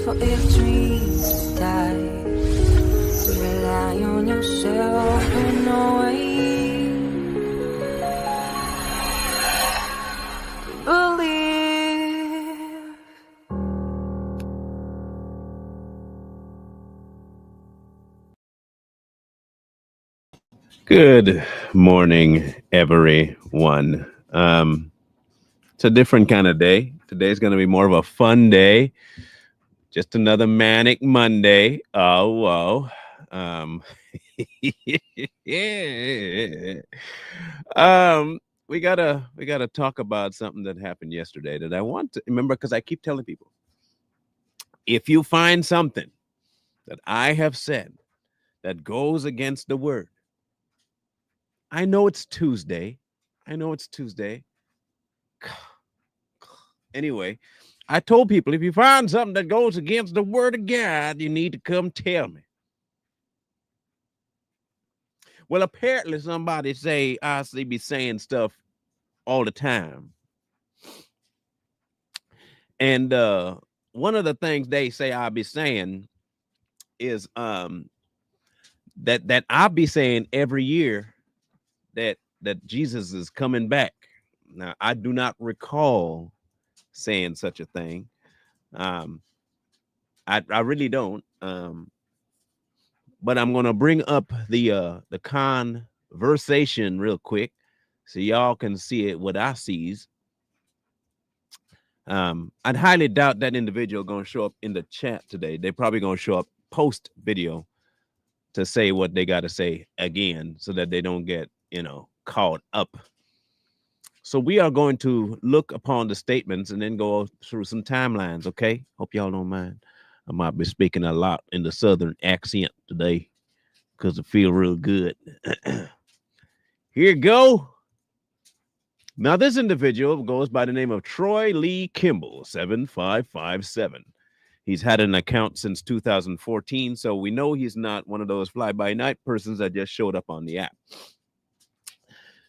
for if dreams die. Rely on yourself and no way. Believe. Good morning, everyone. It's a different kind of day. Today's going to be more of a fun day. Just another manic Monday. Oh, whoa. Yeah. We gotta talk about something that happened yesterday that I want to remember, because I keep telling people, if you find something that I have said that goes against the word, I know it's Tuesday. I know it's Tuesday. Anyway, I told people, if you find something that goes against the word of God, you need to come tell me. Well, apparently somebody say I see be saying stuff all the time. And one of the things they say I'll be saying is that I'll be saying every year that Jesus is coming back. Now, I do not recall saying such a thing. Um, I really don't. But I'm gonna bring up the conversation real quick so y'all can see it what I sees. I'd highly doubt that individual gonna show up in the chat today. They're probably gonna show up post video to say what they got to say again, so that they don't get caught up. So we are going to look upon the statements and then go through some timelines. Okay, hope y'all don't mind. I might be speaking a lot in the southern accent today because it feel real good. Here you go. Now, this individual goes by the name of Troy Lee Kimball, 7557. He's had an account since 2014, so we know he's not one of those fly-by-night persons that just showed up on the app.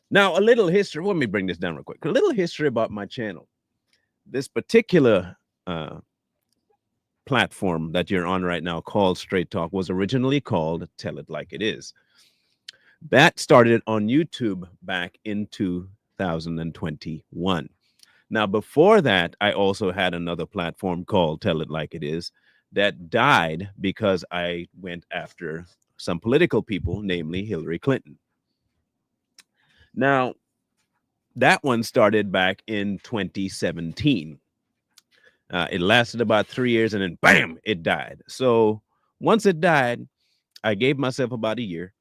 Now, a little history. Let me bring this down real quick. A little history about my channel. This particular platform that you're on right now, called Straight Talk, was originally called Tell It Like It Is. That started on YouTube back in 2021. Now, before that, I also had another platform called Tell It Like It Is that died because I went after some political people, namely Hillary Clinton. Now, that one started back in 2017. It lasted about 3 years and then bam, it died. So once it died, I gave myself about a year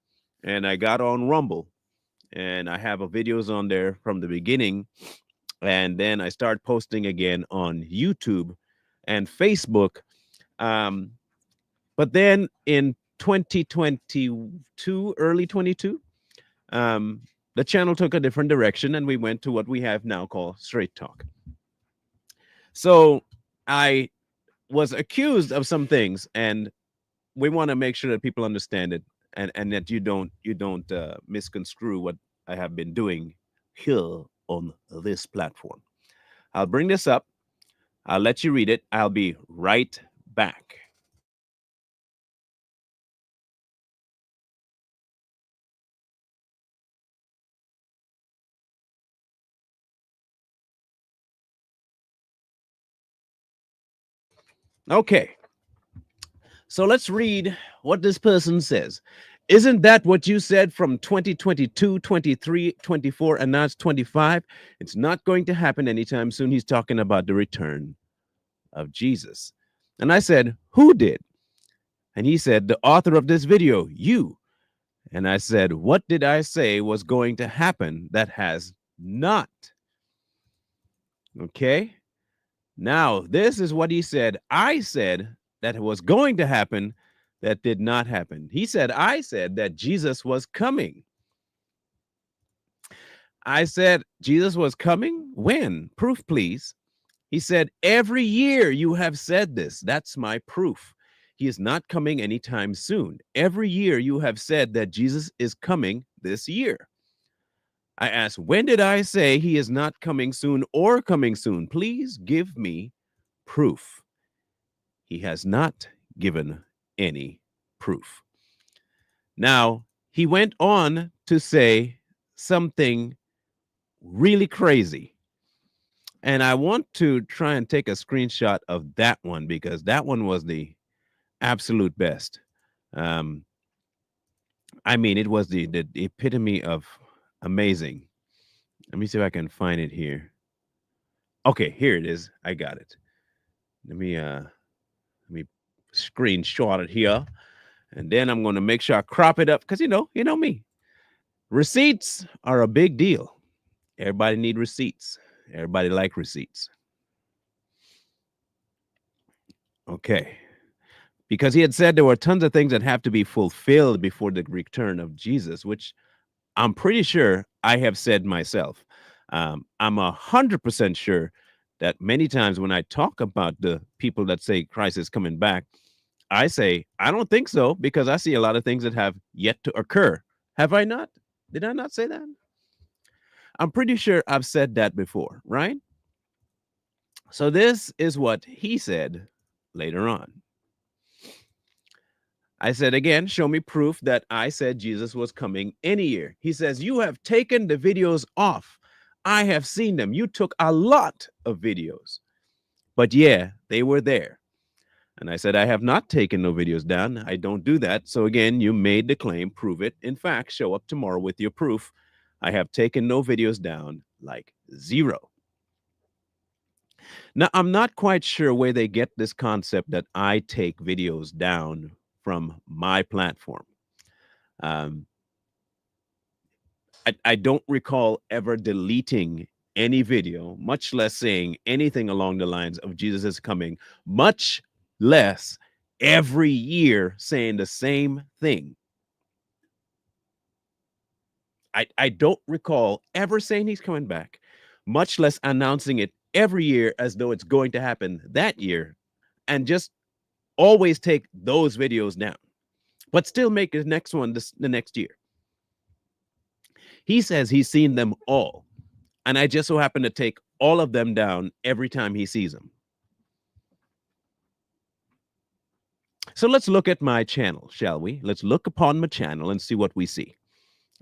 and I got on Rumble, and I have videos on there from the beginning. And then I start posting again on YouTube and Facebook. But then in 2022, early 22, the channel took a different direction and we went to what we have now called Straight Talk. So I was accused of some things, and we want to make sure that people understand it, and that you don't misconstrue what I have been doing here on this platform. I'll bring this up. I'll let you read it. I'll be right back. Okay. So let's read what this person says. Isn't that what you said from 2022, 23, 24, and now it's 25? It's not going to happen anytime soon. He's talking about the return of Jesus. And I said, who did? And he said, the author of this video, you. And I said, what did I say was going to happen that has not? Okay. Now, this is what he said. I said that it was going to happen that did not happen. He said, I said that Jesus was coming. I said, Jesus was coming? When? Proof, please. He said, every year you have said this. That's my proof. He is not coming anytime soon. Every year you have said that Jesus is coming this year. I asked, when did I say he is not coming soon or coming soon? Please give me proof. He has not given any proof. Now, he went on to say something really crazy. And I want to try and take a screenshot of that one because that one was the absolute best. Um, I mean, it was the epitome of amazing. Let me see if I can find it here. Okay, here it is. I got it. Let me screenshot it here, and then I'm going to make sure I crop it up because you know me. Receipts are a big deal. Everybody need receipts. Everybody like receipts. Okay. Because he had said there were tons of things that have to be fulfilled before the return of Jesus, which I'm pretty sure I have said myself. I'm 100% sure that many times when I talk about the people that say Christ is coming back, I say, I don't think so because I see a lot of things that have yet to occur. Have I not? Did I not say that? I'm pretty sure I've said that before, right? So this is what he said later on. I said again, show me proof that I said Jesus was coming any year. He says, you have taken the videos off. I have seen them. You took a lot of videos. But yeah, they were there. And I said, I have not taken no videos down. I don't do that. So again, you made the claim, prove it. In fact, show up tomorrow with your proof. I have taken no videos down, like zero. Now, I'm not quite sure where they get this concept that I take videos down from my platform. Um, I don't recall ever deleting any video, much less saying anything along the lines of Jesus is coming, much less every year saying the same thing. I don't recall ever saying he's coming back, much less announcing it every year as though it's going to happen that year, and just always take those videos down, but still make the next one the next year. He says he's seen them all. And I just so happen to take all of them down every time he sees them. So let's look at my channel, shall we? Let's look upon my channel and see what we see.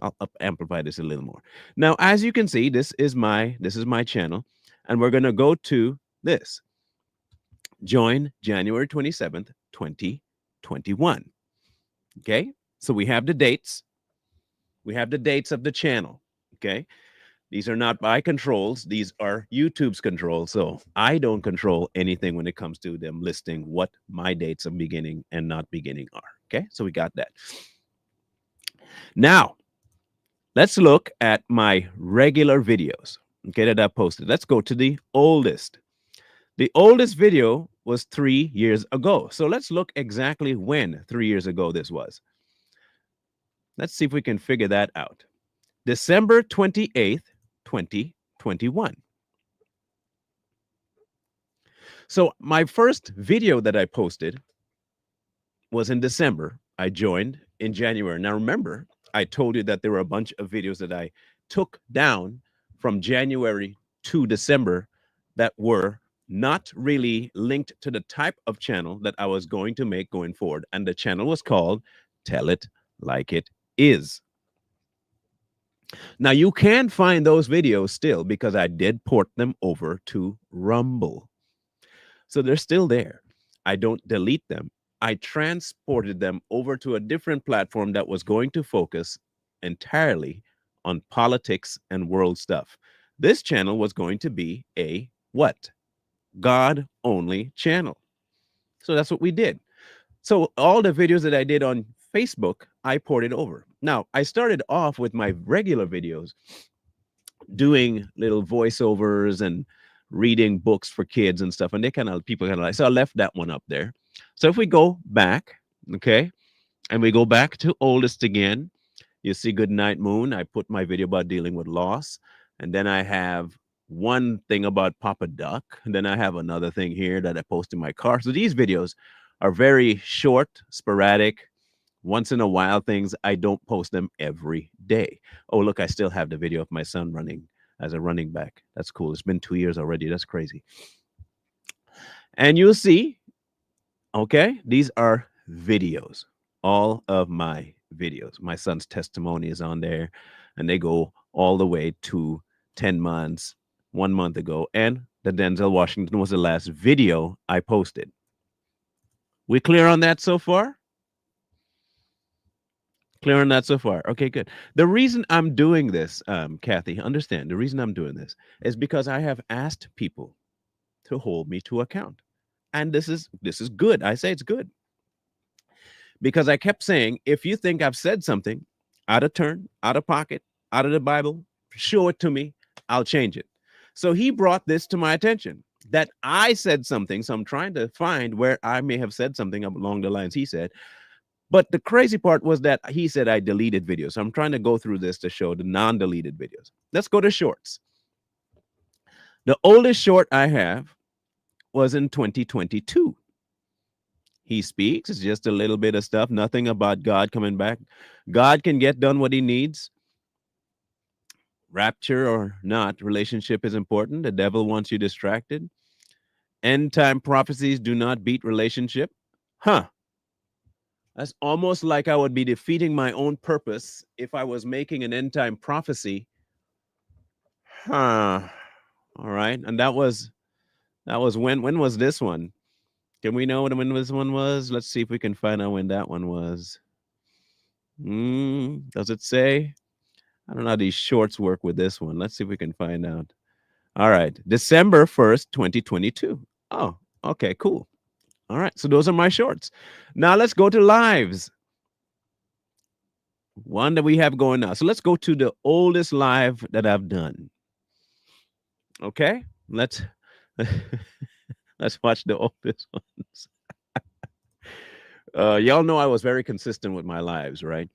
I'll amplify this a little more. Now, as you can see, this is my channel, and we're going to go to this. Join January 27th, 2021. Okay? So we have the dates. We have the dates of the channel. Okay? These are not my controls. These are YouTube's control. So I don't control anything when it comes to them listing what my dates of beginning and not beginning are. Okay, so we got that. Now, let's look at my regular videos, okay, that I posted. Let's go to the oldest. The oldest video was 3 years ago. So let's look exactly when 3 years ago this was. Let's see if we can figure that out. December 28th, 2021. So my first video that I posted was in December. I joined in January. Now remember, I told you that there were a bunch of videos that I took down from January to December that were not really linked to the type of channel that I was going to make going forward. And the channel was called Tell It Like It Is. Now you can find those videos still because I did port them over to Rumble. So they're still there. I don't delete them. I transported them over to a different platform that was going to focus entirely on politics and world stuff. This channel was going to be a what? God only channel. So that's what we did. So all the videos that I did on Facebook, I ported over. Now, I started off with my regular videos doing little voiceovers and reading books for kids and stuff, and people kind of like, so I left that one up there. So if we go back, okay, and we go back to oldest again, you see Good Night Moon. I put my video about dealing with loss, and then I have one thing about Papa Duck, and then I have another thing here that I post in my car. So these videos are very short, sporadic, once in a while things. I don't post them every day. Oh, look, I still have the video of my son running as a running back. That's cool. It's been 2 years already. That's crazy. And you'll see Okay, these are videos, all of my videos. My son's testimony is on there, and they go all the way to 10 months, 1 month ago. And the Denzel Washington was the last video I posted. We clear on that so far? Clear on that so far? Okay, good. The reason I'm doing this, Kathy, understand the reason I'm doing this is because I have asked people to hold me to account. And this is good. I say it's good because I kept saying, if you think I've said something out of turn, out of pocket, out of the Bible, show it to me. I'll change it. So he brought this to my attention that I said something. So I'm trying to find where I may have said something along the lines he said. But the crazy part was that he said I deleted videos. So I'm trying to go through this to show the non deleted videos. Let's go to shorts. The oldest short I have was in 2022. He speaks. It's just a little bit of stuff, nothing about God coming back. God can get done what he needs. Rapture or not, relationship is important. The devil wants you distracted. End time prophecies do not beat relationship. Huh. That's almost like I would be defeating my own purpose if I was making an end time prophecy. Huh. All right. And that was when was this one? Can we know when this one was? Let's see if we can find out when that one was. Does it say? I don't know how these shorts work with this one. Let's see if we can find out. All right. December 1st, 2022. Oh, okay, cool. All right. So those are my shorts. Now let's go to lives. One that we have going now. So let's go to the oldest live that I've done. Okay. Let's let's watch the oldest ones. Y'all know I was very consistent with my lives, right?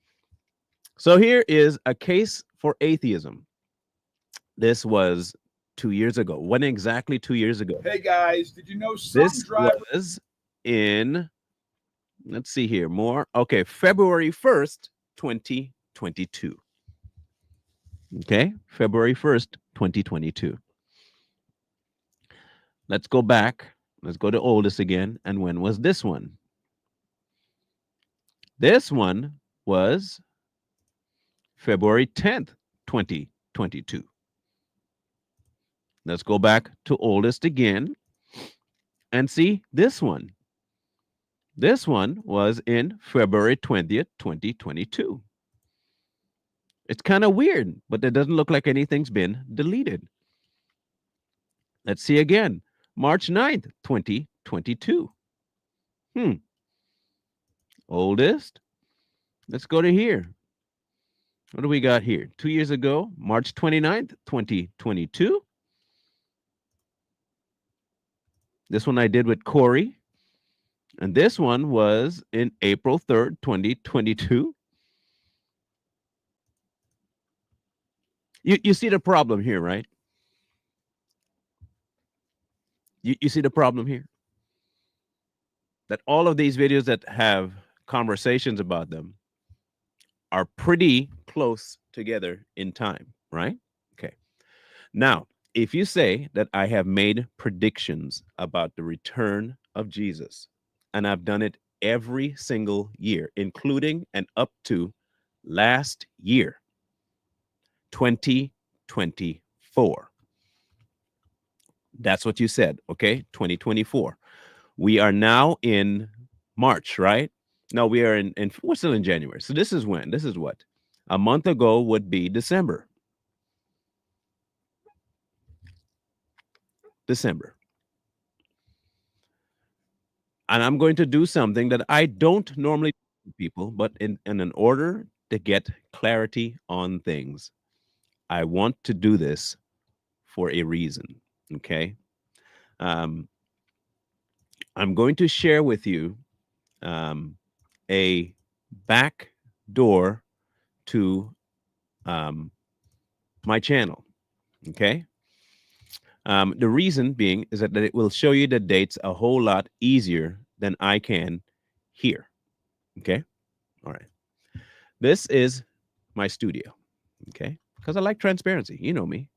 So here is a case for atheism. This was 2 years ago. When exactly 2 years ago? Hey guys, did you know some This drivers was in, let's see here, more. Okay, February 1st, 2022. Okay, February 1st, 2022. Let's go back. Let's go to oldest again. And when was this one? This one was February 10th, 2022. Let's go back to oldest again and see this one. This one was in February 20th, 2022. It's kind of weird, but it doesn't look like anything's been deleted. Let's see again. March 9th, 2022. Oldest. Let's go to here. What do we got here? 2 years ago, March 29th, 2022. This one I did with Corey. And this one was in April 3rd, 2022. You see the problem here, right? You see the problem here? That all of these videos that have conversations about them are pretty close together in time, right? Okay. Now, if you say that I have made predictions about the return of Jesus, and I've done it every single year, including and up to last year, 2024. That's what you said, okay? 2024. We are now in March, right? No, we are in we're still in January. So this is when? This is what? A month ago would be December. December. And I'm going to do something that I don't normally do to people, but in an order to get clarity on things, I want to do this for a reason. Okay. Um, I'm going to share with you a back door to my channel. Okay. The reason being is that it will show you the dates a whole lot easier than I can here. Okay. All right. This is my studio. Okay. Because I like transparency. You know me.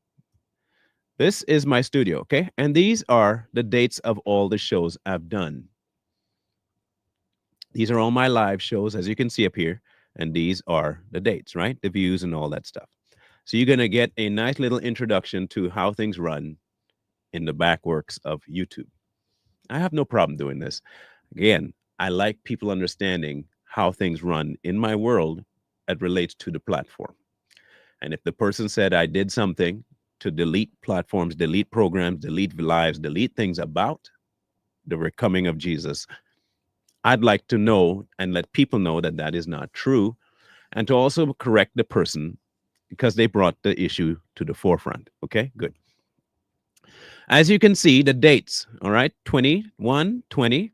This is my studio. Okay. And these are the dates of all the shows I've done. These are all my live shows, as you can see up here. And these are the dates, right? The views and all that stuff. So you're going to get a nice little introduction to how things run in the backworks of YouTube. I have no problem doing this. Again, I like people understanding how things run in my world that relates to the platform. And if the person said I did something to delete platforms, delete programs, delete lives, delete things about the coming of Jesus, I'd like to know and let people know that that is not true, and to also correct the person because they brought the issue to the forefront. Okay, good. As you can see, the dates, all right, 21, 20,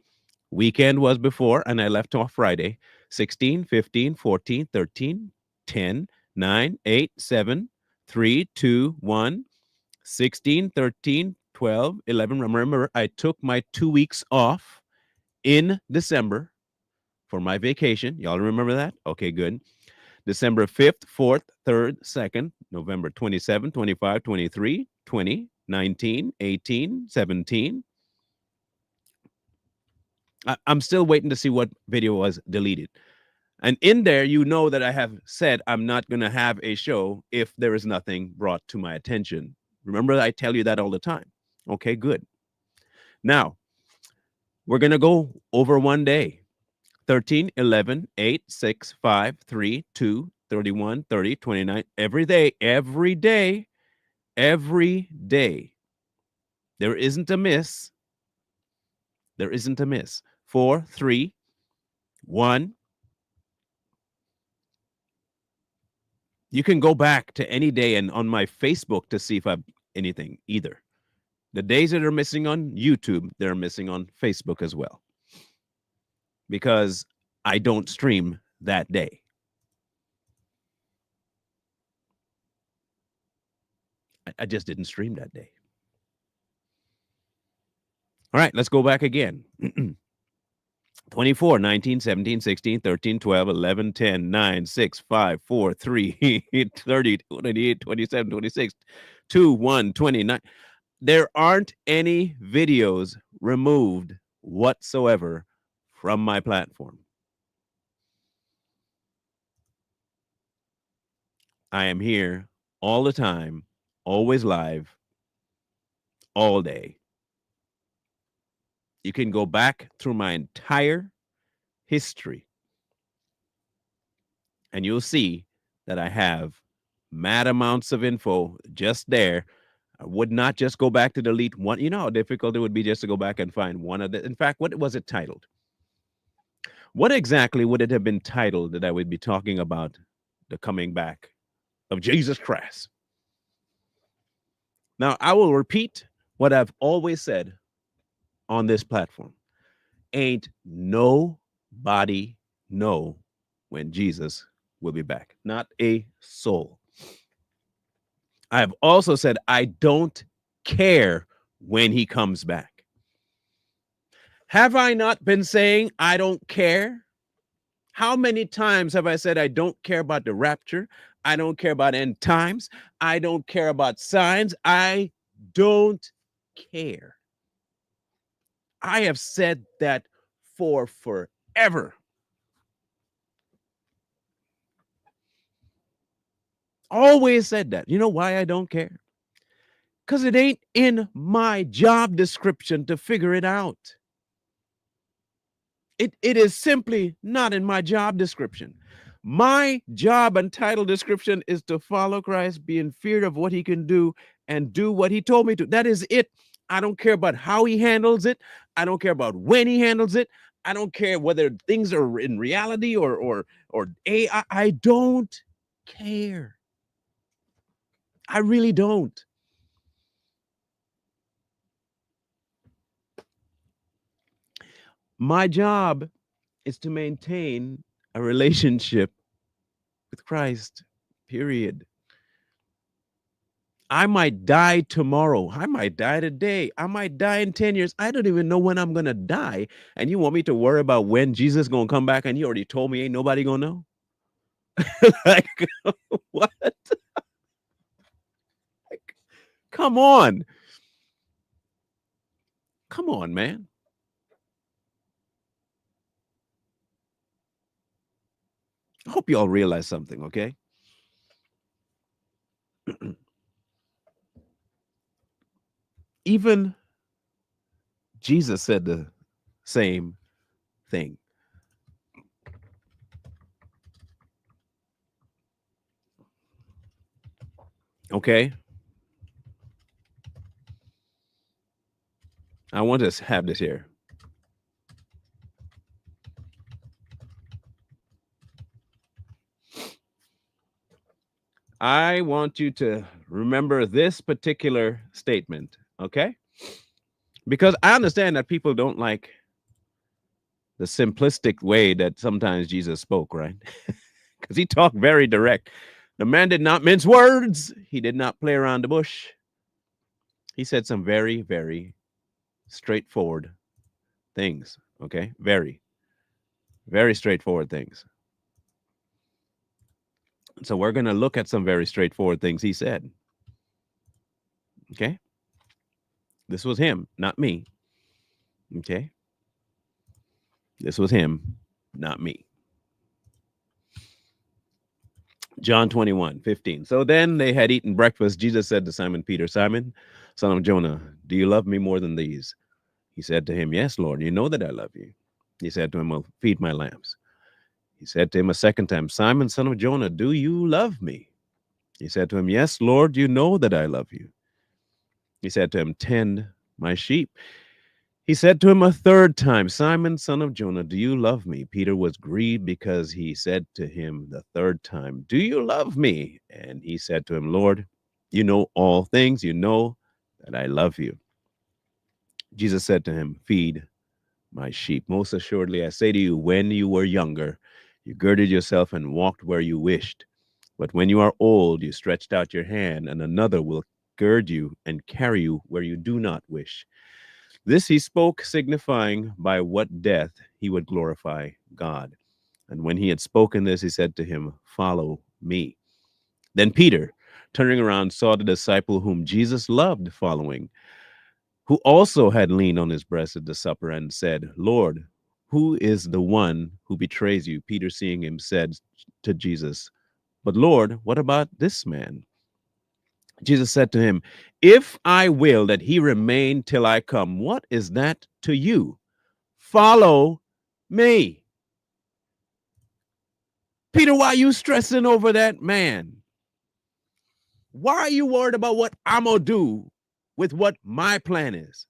weekend was before, and I left off Friday, 16, 15, 14, 13, 10, 9, 8, 7, 3, 2, 1, 16, 13, 12, 11. Remember, I took my 2 weeks off in December for my vacation. Y'all remember that? Okay, good. December 5th, 4th, 3rd, 2nd, November 27, 25, 23, 20, 19, 18, 17. I'm still waiting to see what video was deleted. And in there, you know that I have said I'm not going to have a show if there is nothing brought to my attention. Remember, I tell you that all the time. Okay, good. Now, we're going to go over one day. 13, 11, 8, 6, 5, 3, 2, 31, 30, 29. Every day, every day, every day. There isn't a miss. There isn't a miss. 4, 3, 1. You can go back to any day and on my Facebook to see if I've anything either. The days that are missing on YouTube, they're missing on Facebook as well. Because I don't stream that day. I just didn't stream that day. All right, let's go back again. 24, 19, 17, 16, 13, 12, 11, 10, 9, 6, 5, 4, 3, 30, 28, 27, 26, 2, 1, 29. There aren't any videos removed whatsoever from my platform. I am here all the time, always live, all day. You can go back through my entire history and you'll see that I have mad amounts of info just there. I would not just go back to delete one. You know how difficult it would be just to go back and find one of the. In fact, what was it titled? What exactly would it have been titled that I would be talking about the coming back of Jesus Christ? Now, I will repeat what I've always said on this platform. Ain't nobody know when Jesus will be back. Not a soul. I have also said I don't care when he comes back. Have I not been saying I don't care? How many times have I said I don't care about the rapture? I don't care about end times. I don't care about signs. I don't care. I have said that for forever. Always said that. You know why I don't care? Because it ain't in my job description to figure it out. It is simply not in my job description. My job and title description is to follow Christ, be in fear of what he can do, and do what he told me to. That is it. I don't care about how he handles it. I don't care about when he handles it. I don't care whether things are in reality or AI. I don't care. I really don't. My job is to maintain a relationship with Christ, period. I might die tomorrow. I might die today. I might die in 10 years. I don't even know when I'm going to die. And you want me to worry about when Jesus is going to come back and you already told me ain't nobody going to know? Like, what? Like, come on. Come on, man. I hope you all realize something, okay? Even Jesus said the same thing. Okay? I want to have this here. I want you to remember this particular statement, okay? Because I understand that people don't like the simplistic way that sometimes Jesus spoke, right? Because he talked very direct. The man did not mince words, he did not play around the bush. He said some very, very straightforward things, okay? Very, very straightforward things. So we're going to look at some very straightforward things he said, okay? This was him, not me, okay? This was him, not me. John 21:15. So then they had eaten breakfast. Jesus said to Simon Peter, Simon, son of Jonah, do you love me more than these? He said to him, yes, Lord, you know that I love you. He said to him, well, feed my lambs. He said to him a second time, Simon, son of Jonah, do you love me? He said to him, yes, Lord, you know that I love you. He said to him, tend my sheep. He said to him a third time, Simon, son of Jonah, do you love me? Peter was grieved because he said to him the third time, do you love me? And he said to him, Lord, you know all things. You know that I love you. Jesus said to him, feed my sheep. Most assuredly, I say to you, when you were younger, you girded yourself and walked where you wished. But when you are old, you stretched out your hand, and another will gird you and carry you where you do not wish. This he spoke, signifying by what death he would glorify God. And when he had spoken this, he said to him, follow me. Then Peter, turning around, saw the disciple whom Jesus loved following, who also had leaned on his breast at the supper and said, Lord, who is the one who betrays you? Peter, seeing him, said to Jesus, but Lord, what about this man? Jesus said to him, if I will that he remain till I come, what is that to you? Follow me. Peter, why are you stressing over that man? Why are you worried about what I'm going to do with what my plan is?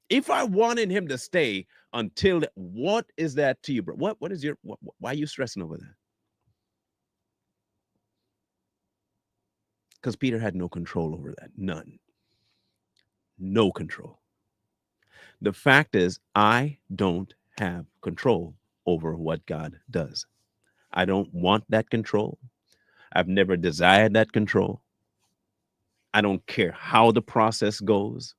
If I wanted him to stay until, what is that to you, bro? What is your, why are you stressing over that? Because Peter had no control over that. None. No control. The fact is, I don't have control over what God does. I don't want that control. I've never desired that control. I don't care how the process goes.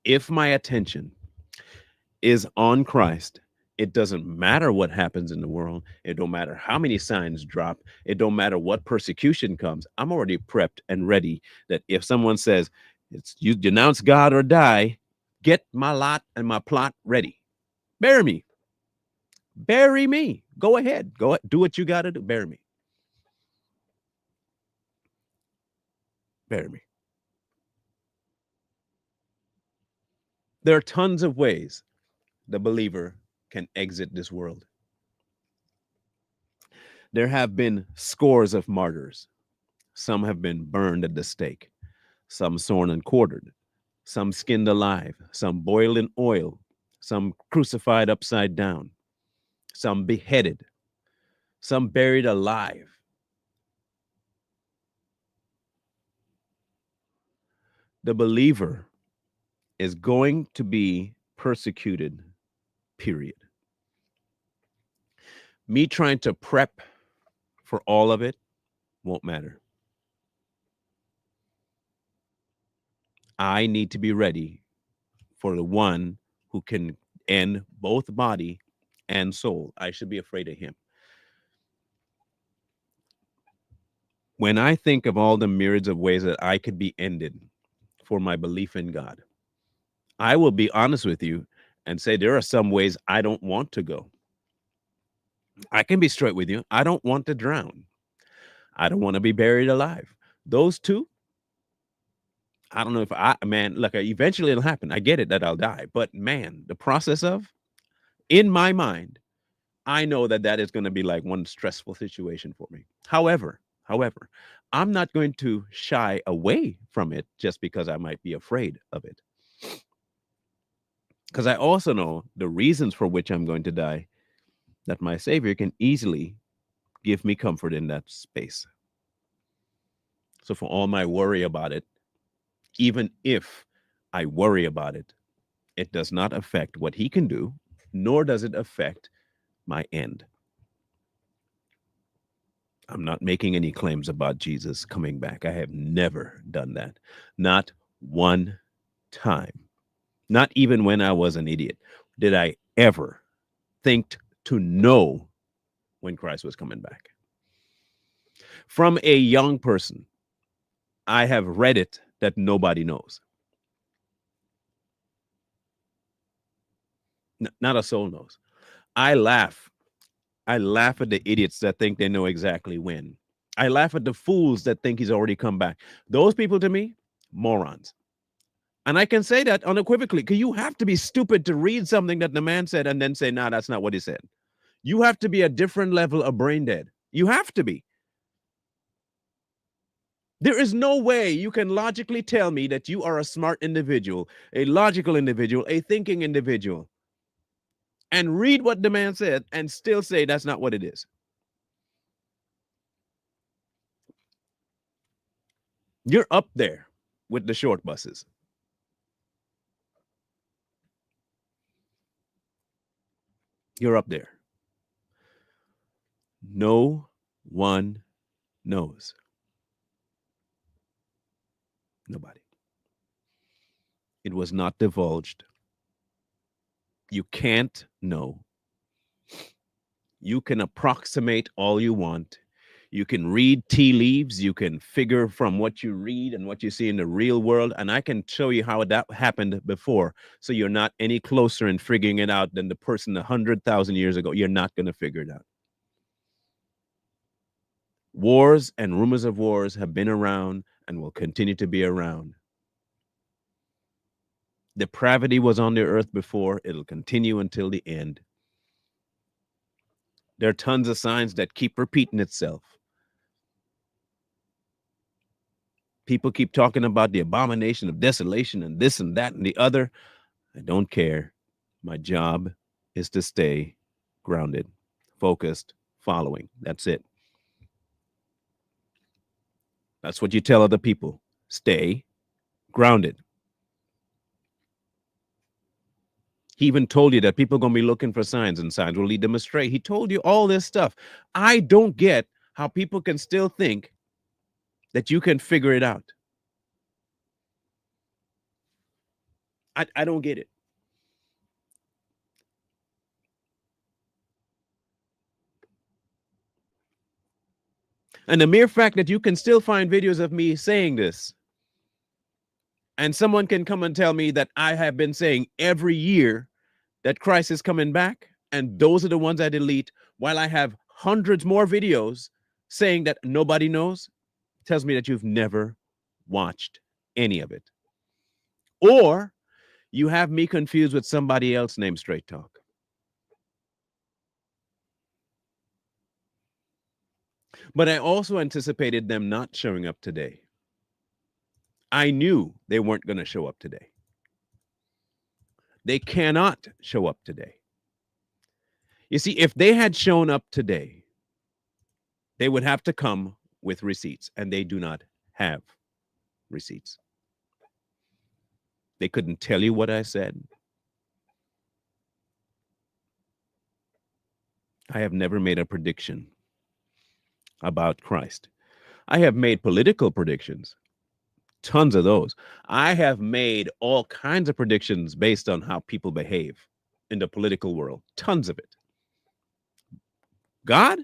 If my attention is on Christ, it doesn't matter what happens in the world. It don't matter how many signs drop. It don't matter what persecution comes. I'm already prepped and ready that if someone says, it's you denounce God or die, get my lot and my plot ready. Bury me. Bury me. Go ahead. Go do what you got to do. Bury me. Bury me. There are tons of ways the believer can exit this world. There have been scores of martyrs. Some have been burned at the stake, some sawn and quartered, some skinned alive, some boiled in oil, some crucified upside down, some beheaded, some buried alive. The believer is going to be persecuted, period. Me trying to prep for all of it won't matter. I need to be ready for the one who can end both body and soul. I should be afraid of him. When I think of all the myriads of ways that I could be ended for my belief in God, I will be honest with you and say there are some ways I don't want to go. I can be straight with you. I don't want to drown. I don't want to be buried alive. Those two, I don't know if man, look, eventually it'll happen. I get it that I'll die. But man, the process of, in my mind, I know that that is going to be like one stressful situation for me. However, I'm not going to shy away from it just because I might be afraid of it. Because I also know the reasons for which I'm going to die, that my Savior can easily give me comfort in that space. So, for all my worry about it, even if I worry about it, it does not affect what He can do, nor does it affect my end. I'm not making any claims about Jesus coming back. I have never done that. Not one time. Not even when I was an idiot did I ever think to know when Christ was coming back. From a young person, I have read it that nobody knows. Not a soul knows. I laugh. I laugh at the idiots that think they know exactly when. I laugh at the fools that think he's already come back. Those people to me, morons. And I can say that unequivocally because you have to be stupid to read something that the man said and then say, nah, that's not what he said. You have to be a different level of brain dead. You have to be. There is no way you can logically tell me that you are a smart individual, a logical individual, a thinking individual, and read what the man said and still say that's not what it is. You're up there with the short buses. You're up there. No one knows. Nobody. It was not divulged. You can't know. You can approximate all you want. You can read tea leaves. You can figure from what you read and what you see in the real world. And I can show you how that happened before. So you're not any closer in figuring it out than the person 100,000 years ago. You're not going to figure it out. Wars and rumors of wars have been around and will continue to be around. Depravity was on the earth before. It'll continue until the end. There are tons of signs that keep repeating itself. People keep talking about the abomination of desolation and this and that and the other. I don't care. My job is to stay grounded, focused, following. That's it. That's what you tell other people. Stay grounded. He even told you that people are going to be looking for signs and signs will lead them astray. He told you all this stuff. I don't get how people can still think that you can figure it out. I don't get it. And the mere fact that you can still find videos of me saying this, and someone can come and tell me that I have been saying every year that Christ is coming back, and those are the ones I delete, while I have hundreds more videos saying that nobody knows, tells me that you've never watched any of it. Or you have me confused with somebody else named Straight Talk. But I also anticipated them not showing up today. I knew they weren't going to show up today. They cannot show up today. You see, if they had shown up today, they would have to come with receipts, and they do not have receipts. They couldn't tell you what I said. I have never made a prediction about Christ. I have made political predictions, tons of those. I have made all kinds of predictions based on how people behave in the political world, tons of it. God,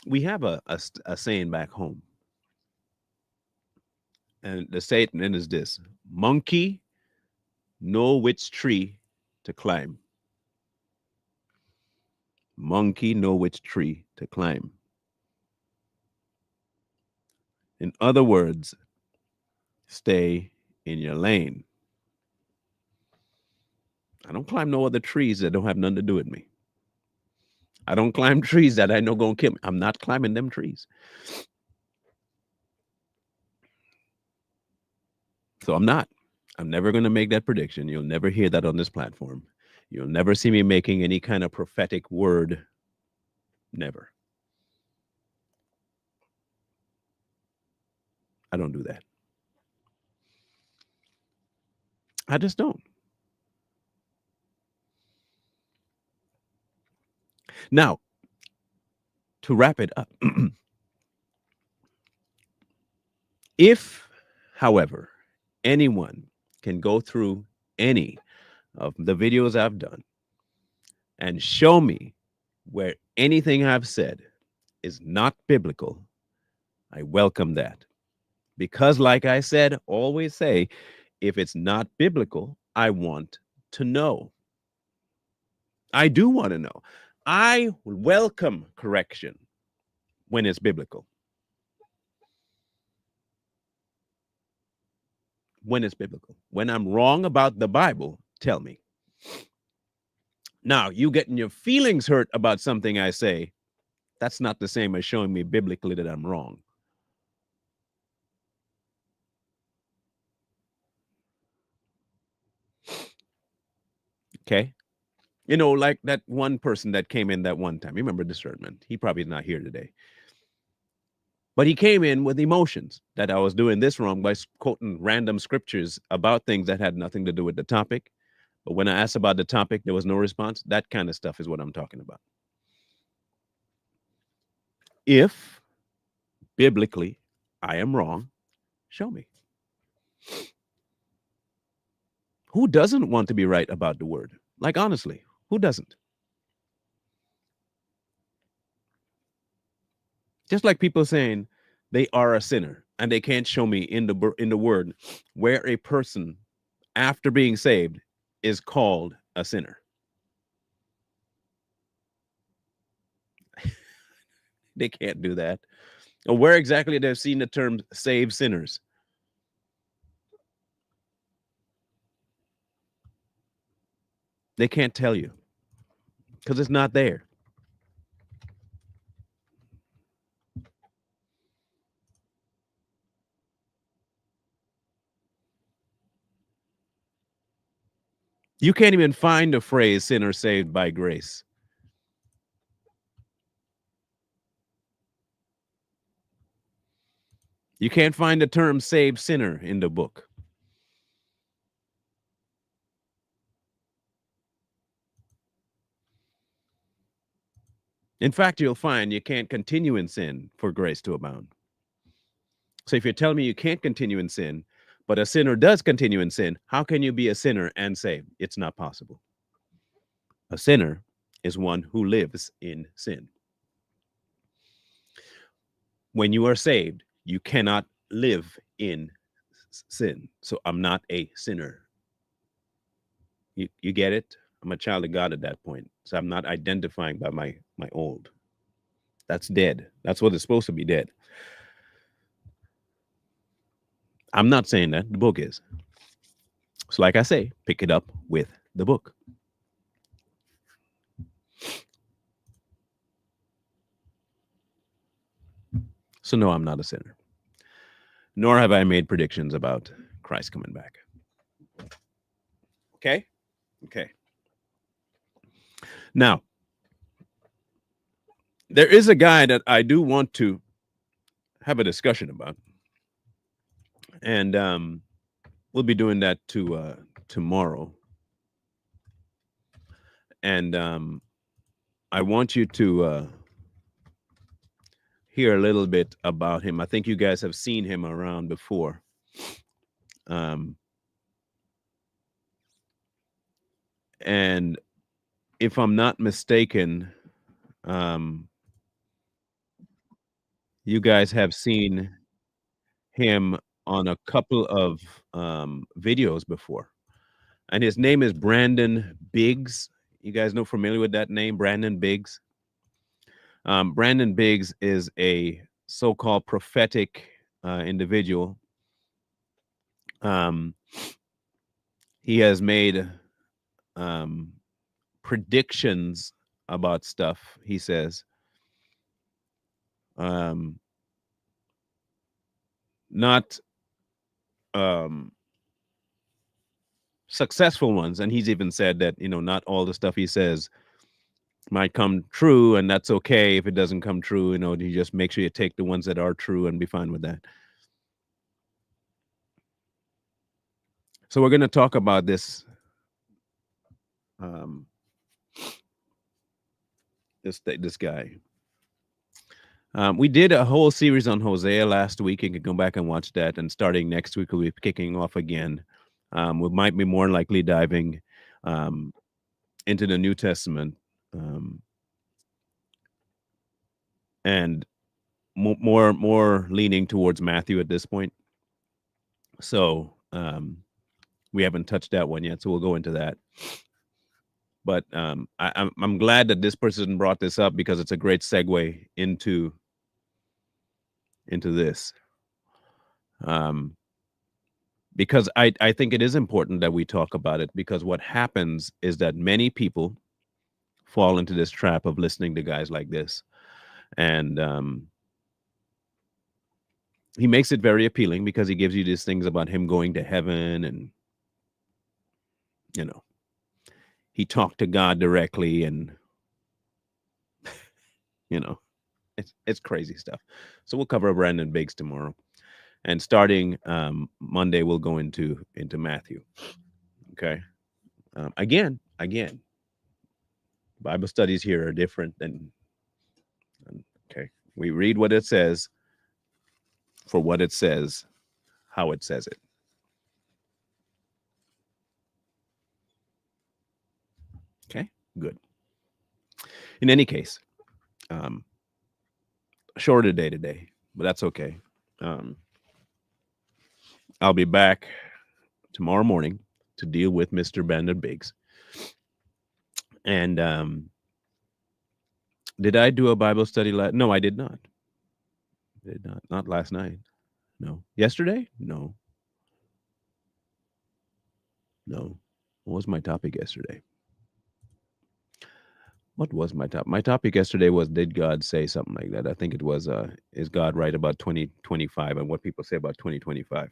we have a saying back home. And the saying is this: monkey know which tree to climb. Monkey know which tree to climb. In other words, stay in your lane. I don't climb no other trees that don't have nothing to do with me. I don't climb trees that I know gonna kill me. I'm not climbing them trees. So I'm not. I'm never gonna make that prediction. You'll never hear that on this platform. You'll never see me making any kind of prophetic word. Never. I don't do that. I just don't. Now, to wrap it up, if, however, anyone can go through any of the videos I've done and show me where anything I've said is not biblical, I welcome that. Because, like I said, always say, if it's not biblical, I want to know. I do want to know. I welcome correction when it's biblical. When it's biblical. When I'm wrong about the Bible, tell me. Now, you getting your feelings hurt about something I say, that's not the same as showing me biblically that I'm wrong. Okay? You know, like that one person that came in that one time. Remember discernment. He probably is not here today. But he came in with emotions that I was doing this wrong by quoting random scriptures about things that had nothing to do with the topic. But when I asked about the topic, there was no response. That kind of stuff is what I'm talking about. If biblically I am wrong, show me. Who doesn't want to be right about the word? Like, honestly, who doesn't? Just like people saying they are a sinner and they can't show me in the word where a person after being saved is called a sinner. They can't do that. Or where exactly they've seen the term save sinners. They can't tell you because it's not there. You can't even find the phrase sinner saved by grace. You can't find the term saved sinner in the book. In fact, you'll find you can't continue in sin for grace to abound. So if you're telling me you can't continue in sin, but a sinner does continue in sin, how can you be a sinner and saved? It's not possible. A sinner is one who lives in sin. When you are saved, you cannot live in sin. So I'm not a sinner. You get it? I'm a child of God at that point. So I'm not identifying by my old. That's dead. That's what it's supposed to be, dead. I'm not saying that. The book is. So like I say, pick it up with the book. So no, I'm not a sinner. Nor have I made predictions about Christ coming back. Okay? Okay. Now, there is a guy that I do want to have a discussion about. And we'll be doing that tomorrow. And I want you to hear a little bit about him. I think you guys have seen him around before. And if I'm not mistaken, you guys have seen him on a couple of videos before. And his name is Brandon Biggs. You guys know familiar with that name, Brandon Biggs? Brandon Biggs is a so-called prophetic individual. He has made predictions about stuff, he says. Not successful ones. And he's even said that, not all the stuff he says might come true, and that's okay if it doesn't come true. You just make sure you take the ones that are true and be fine with that. So we're going to talk about this this guy. We did a whole series on Hosea last week. You can go back and watch that. And starting next week, we'll be kicking off again. We might be more likely diving into the New Testament and more leaning towards Matthew at this point. So we haven't touched that one yet, so we'll go into that. But I'm glad that this person brought this up because it's a great segue into this. Because I think it is important that we talk about it, because what happens is that many people fall into this trap of listening to guys like this. And he makes it very appealing because he gives you these things about him going to heaven, and he talked to God directly, and it's crazy stuff. So we'll cover Brandon Biggs tomorrow, and starting Monday we'll go into Matthew. Okay. Again, Bible studies here are different than. Okay, we read what it says for what it says, how it says it. Okay, good. In any case, shorter day today, but that's okay. I'll be back tomorrow morning to deal with Mr. Brandon Biggs. And did I do a Bible study No, I did not. Not last night. No. Yesterday? No. What was my topic yesterday? What was my topic? My topic yesterday was, did God say something like that? I think it was, is God right about 2025 and what people say about 2025?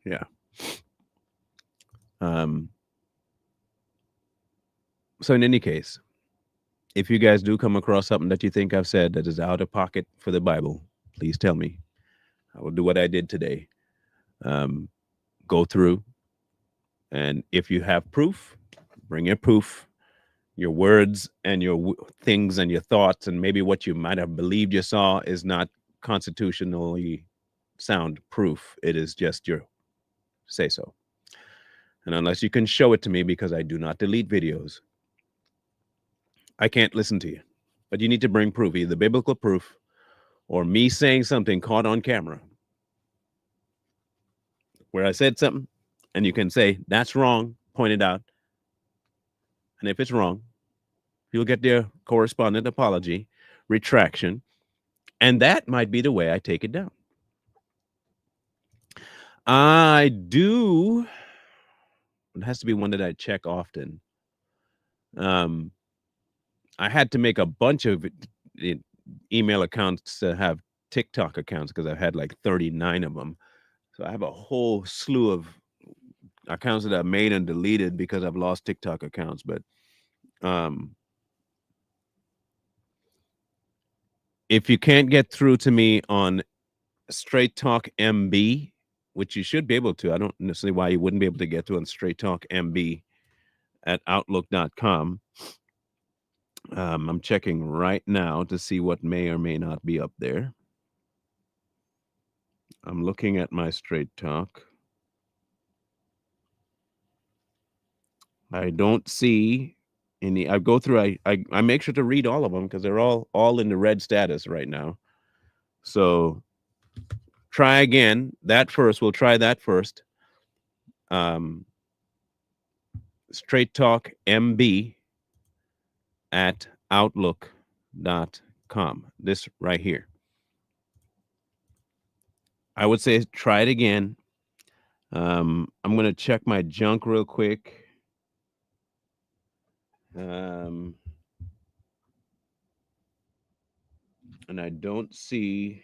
Yeah. So in any case, if you guys do come across something that you think I've said that is out of pocket for the Bible, please tell me. I will do what I did today. Go through, and if you have proof, bring your proof, your words and your things and your thoughts, and maybe what you might have believed you saw is not constitutionally sound proof. It is just your say so. And unless you can show it to me, because I do not delete videos, I can't listen to you. But you need to bring proof, either biblical proof or me saying something caught on camera where I said something and you can say, that's wrong, point it out. And if it's wrong, you'll get their correspondent apology, retraction, and that might be the way I take it down. I do. It has to be one that I check often. I had to make a bunch of email accounts to have TikTok accounts because I've had like 39 of them. So I have a whole slew of accounts that I've made and deleted because I've lost TikTok accounts. But if you can't get through to me on Straight Talk MB, which you should be able to, I don't necessarily why you wouldn't be able to get to on Straight Talk MB at outlook.com. I'm checking right now to see what may or may not be up there. I'm looking at my Straight Talk. I don't see any. I go through. I make sure to read all of them because they're all in the red status right now. So try again. That first. We'll try that first. Straight Talk MB. at outlook.com. This right here. I would say try it again. I'm going to check my junk real quick. And I don't see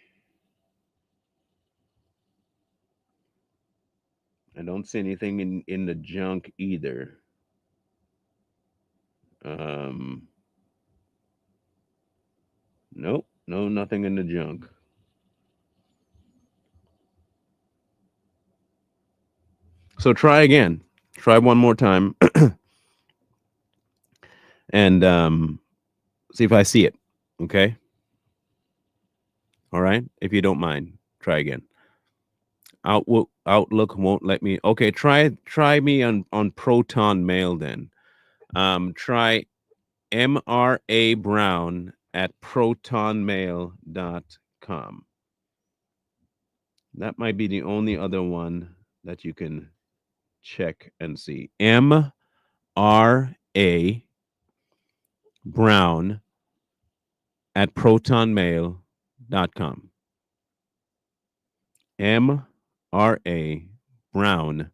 anything in the junk either. Nope, nothing in the junk. So try again. Try one more time and see if I see it. Okay. All right. If you don't mind, try again. Outlook won't let me. Okay, try me on Proton Mail then. Try MRA Brown at protonmail.com. That might be the only other one that you can check and see. MRA Brown at protonmail.com. MRA Brown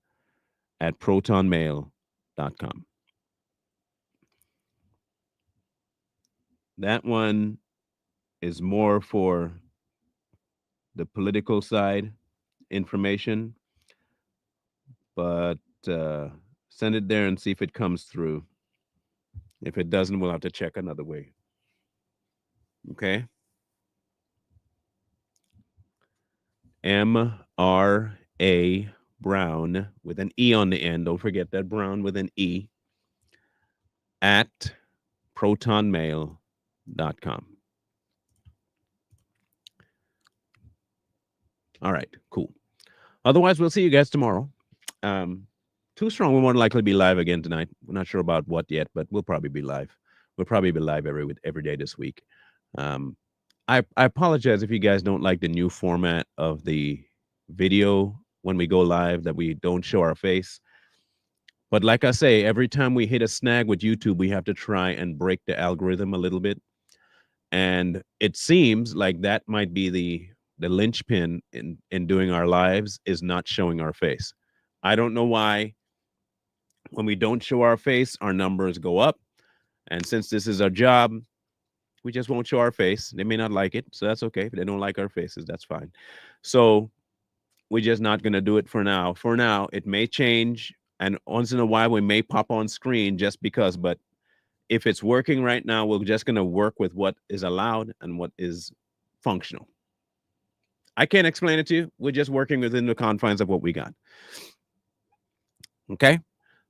at protonmail.com. That one is more for the political side information, but send it there and see if it comes through. If it doesn't, we'll have to check another way. Okay. MRA Brown with an E on the end. Don't forget that Brown with an E at protonmail.com. All right, cool. Otherwise, we'll see you guys tomorrow. Too Strong will more than likely be live again tonight. We're not sure about what yet, but we'll probably be live. We'll probably be live every day this week. I apologize if you guys don't like the new format of the video when we go live, that we don't show our face. But like I say, every time we hit a snag with YouTube, we have to try and break the algorithm a little bit. And it seems like that might be the linchpin in doing our lives, is not showing our face. I don't know why. When we don't show our face, our numbers go up. And since this is our job, we just won't show our face. They may not like it, so that's okay. If they don't like our faces, that's fine. So we're just not going to do it for now. For now, it may change. And once in a while, we may pop on screen just because. But if it's working right now, we're just going to work with what is allowed and what is functional. I can't explain it to you. We're just working within the confines of what we got. Okay?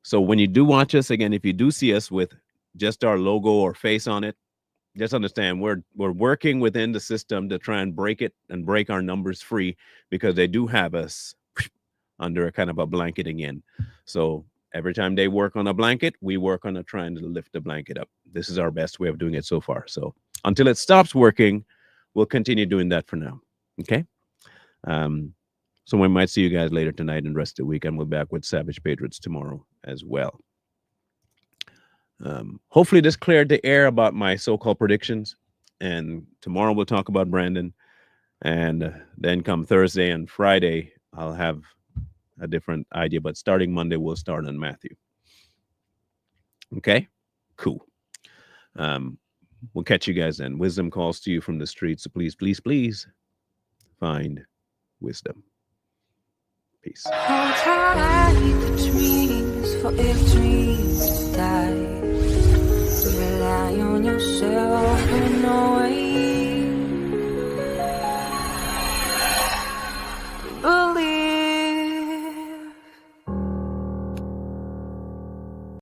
So when you do watch us, again, if you do see us with just our logo or face on it, just understand we're working within the system to try and break it and break our numbers free, because they do have us under a kind of a blanket again. So every time they work on a blanket, we work on trying to lift the blanket up. This is our best way of doing it so far. So until it stops working, we'll continue doing that for now. Okay? So we might see you guys later tonight and rest of the week. And we'll be back with Savage Patriots tomorrow as well. Hopefully this cleared the air about my so-called predictions. And tomorrow we'll talk about Brandon. And then come Thursday and Friday, I'll have a different idea. But starting Monday, we'll start on Matthew. Okay? Cool. We'll catch you guys then. Wisdom calls to you from the streets. So please, please, please find wisdom. Peace. Hold tight the dreams, for if dreams die, rely on yourself in no way.